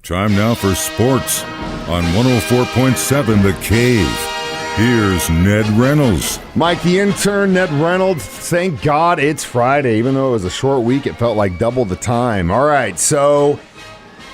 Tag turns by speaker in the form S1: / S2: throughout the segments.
S1: Time now for sports on 104.7 The Cave. Here's Ned Reynolds.
S2: Mike, the intern, Ned Reynolds. Thank God it's Friday. Even though it was a short week, it felt like double the time. All right, so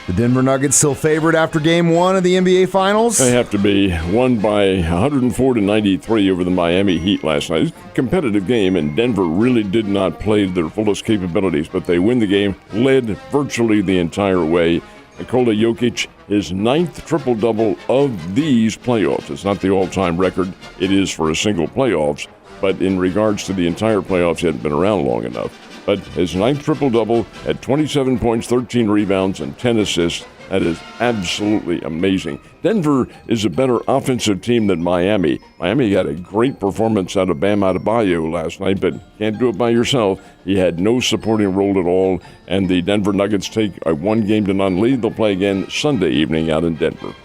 S2: the Denver Nuggets still favored after Game 1 of the NBA Finals?
S3: They have to be. Won by 104-93 over the Miami Heat last night. It was a competitive game, and Denver really did not play to their fullest capabilities, but they win the game, led virtually the entire way. Nikola Jokic, his 9th triple-double of these playoffs. It's not the all-time record. It is for a single playoffs, but in regards to the entire playoffs, he hadn't been around long enough. But his 9th triple-double at 27 points, 13 rebounds, and 10 assists. That is absolutely amazing. Denver is a better offensive team than Miami. Miami had a great performance out of Bam Adebayo last night, but can't do it by yourself. He had no supporting role at all, and the Denver Nuggets take a 1-0-0 lead. They'll play again Sunday evening out in Denver.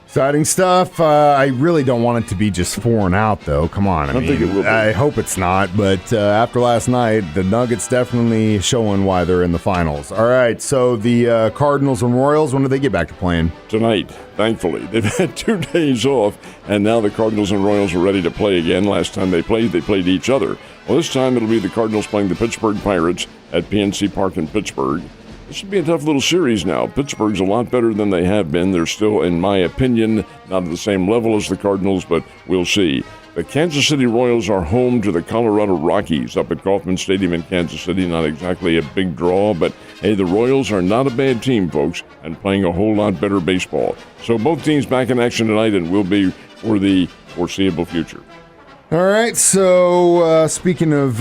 S2: Exciting stuff. I really don't want it to be just 4-out, though. Come on.
S3: I don't think it will be.
S2: I hope it's not, but after last night, the Nuggets definitely showing why they're in the finals. All right, so the Cardinals and Royals, when do they get back to playing?
S3: Tonight, thankfully. They've had 2 days off, and now the Cardinals and Royals are ready to play again. Last time they played each other. Well, this time it'll be the Cardinals playing the Pittsburgh Pirates at PNC Park in Pittsburgh. This should be a tough little series now. Pittsburgh's a lot better than they have been. They're still, in my opinion, not at the same level as the Cardinals, but we'll see. The Kansas City Royals are home to the Colorado Rockies up at Kauffman Stadium in Kansas City. Not exactly a big draw, but hey, the Royals are not a bad team, folks, and playing a whole lot better baseball. So both teams back in action tonight and will be for the foreseeable future.
S2: All right, so speaking of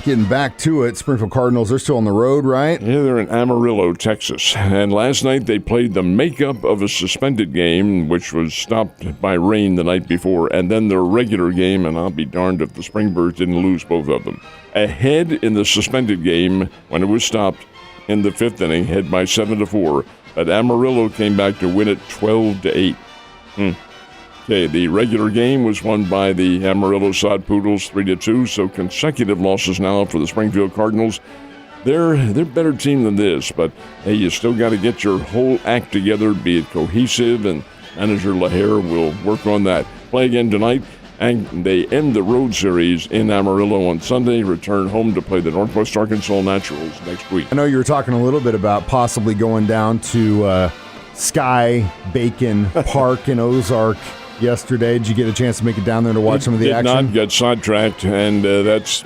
S2: getting back to it, Springfield Cardinals, they're still on the road, right?
S3: Yeah, they're in Amarillo, Texas. And last night they played the makeup of a suspended game, which was stopped by rain the night before, and then their regular game, and I'll be darned if the Springbirds didn't lose both of them. Ahead in the suspended game, when it was stopped in the 5th inning, head by 7-4, but Amarillo came back to win it 12-8. Okay, the regular game was won by the Amarillo Sod Poodles 3-2, so consecutive losses now for the Springfield Cardinals. They're a better team than this, but hey, you still got to get your whole act together, be it cohesive, and manager LaHare will work on that. Play again tonight, and they end the road series in Amarillo on Sunday, return home to play the Northwest Arkansas Naturals next week.
S2: I know you were talking a little bit about possibly going down to Sky Bacon Park in Ozark yesterday. Did you get a chance to make it down there to watch some of the action?
S3: Did not get sidetracked, and that's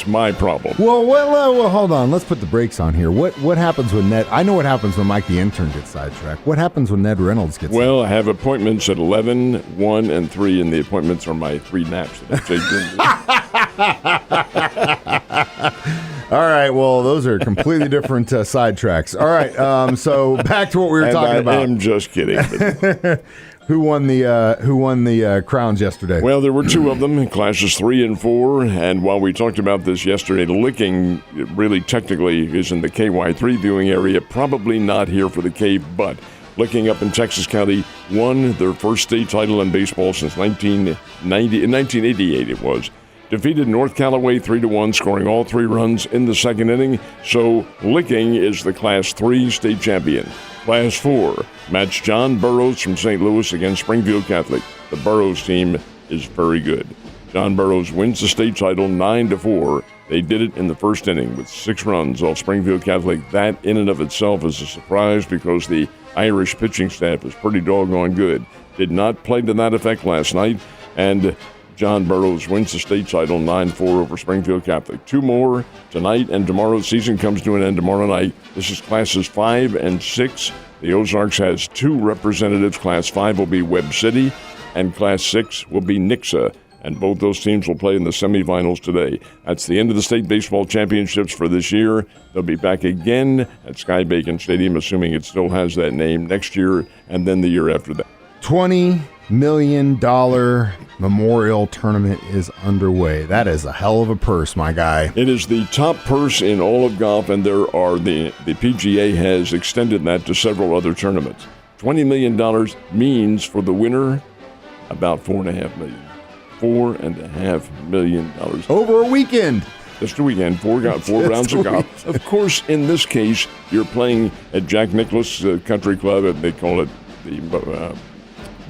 S3: my problem.
S2: Well, hold on. Let's put the brakes on here. What happens when Ned? I know what happens when Mike the intern gets sidetracked. What happens when Ned Reynolds gets sidetracked?
S3: Well, I have appointments at 11, 1, and 3, and the appointments are my 3 naps that I take.
S2: All right, well, those are completely different sidetracks. All right, so back to what we were talking about.
S3: I am just kidding.
S2: Who won the crowns yesterday?
S3: Well, there were 2 of them, classes 3 and 4, and while we talked about this yesterday, Licking really technically is in the KY3 viewing area, probably not here for the Cave, but Licking up in Texas County won their first state title in baseball since 1988 it was. Defeated North Callaway 3-1, scoring all 3 runs in the 2nd inning, so Licking is the Class 3 state champion. Class 4 matched John Burroughs from St. Louis against Springfield Catholic. The Burroughs team is very good. John Burroughs wins the state title 9-4. They did it in the 1st inning with 6 runs off Springfield Catholic. That in and of itself is a surprise because the Irish pitching staff is pretty doggone good. Did not play to that effect last night, and John Burroughs wins the state title 9-4 over Springfield Catholic. 2 more tonight and tomorrow. The season comes to an end tomorrow night. This is classes 5 and 6. The Ozarks has 2 representatives. Class 5 will be Webb City, and Class 6 will be Nixa. And both those teams will play in the semifinals today. That's the end of the state baseball championships for this year. They'll be back again at Sky Bacon Stadium, assuming it still has that name, next year, and then the year after that.
S2: $20 million memorial tournament is underway. That is a hell of a purse, my guy.
S3: It is the top purse in all of golf, and the PGA has extended that to several other tournaments. $20 million means for the winner about $4.5 million. $4.5 million
S2: over a weekend.
S3: Just a weekend, four rounds of golf. Of course, in this case, you're playing at Jack Nicklaus Country Club, and they call it the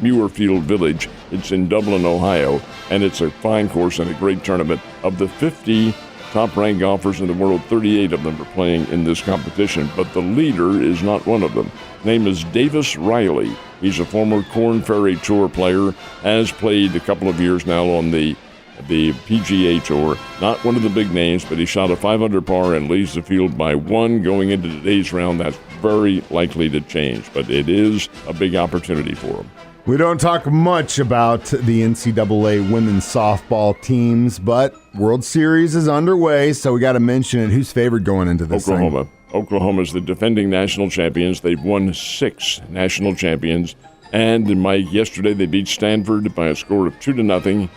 S3: Muirfield Village. It's in Dublin, Ohio, and it's a fine course and a great tournament. Of the 50 top-ranked golfers in the world, 38 of them are playing in this competition, but the leader is not one of them. His name is Davis Riley. He's a former Korn Ferry Tour player, has played a couple of years now on the PGA Tour. Not one of the big names, but he shot a 5 under par and leads the field by 1 going into today's round. That's very likely to change, but it is a big opportunity for him.
S2: We don't talk much about the NCAA women's softball teams, but World Series is underway, so we got to mention it. Who's favored going into this
S3: Oklahoma.
S2: thing?
S3: Oklahoma's the defending national champions. They've won 6 national champions. And, Mike, yesterday they beat Stanford by a score of 2-0.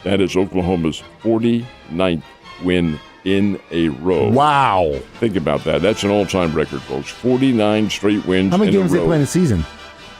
S3: That is Oklahoma's 49th win in a row.
S2: Wow.
S3: Think about that. That's an all-time record, folks. 49 straight wins in a row.
S2: How many games they play in a season?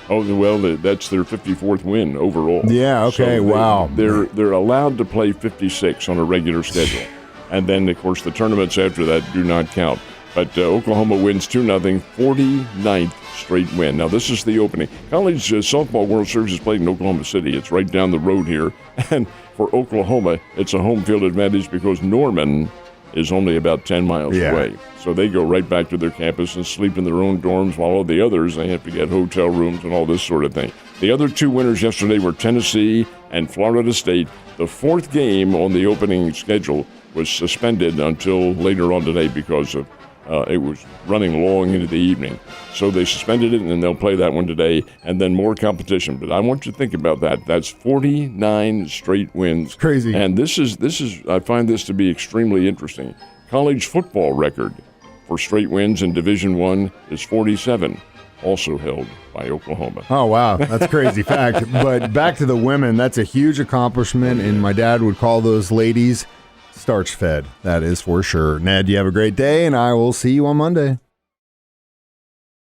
S3: Oh, well, that's their 54th win overall.
S2: Yeah, okay,
S3: so
S2: wow.
S3: They're allowed to play 56 on a regular schedule. And then, of course, the tournaments after that do not count. But Oklahoma wins 2-0, 49th straight win. Now, this is the opening. College Softball World Series is played in Oklahoma City. It's right down the road here. And for Oklahoma, it's a home field advantage because Norman is only about 10 miles away. So they go right back to their campus and sleep in their own dorms, while all the others, they have to get hotel rooms and all this sort of thing. The other 2 winners yesterday were Tennessee and Florida State. The 4th game on the opening schedule was suspended until later on today because of it was running long into the evening. So they suspended it, and then they'll play that one today, and then more competition. But I want you to think about that. That's 49 straight wins.
S2: Crazy.
S3: And this is I find this to be extremely interesting. College football record for straight wins in Division I is 47, also held by Oklahoma.
S2: Oh, wow. That's a crazy fact. But back to the women, that's a huge accomplishment, and my dad would call those ladies starch-fed. That is for sure. Ned, you have a great day, and I will see you on Monday.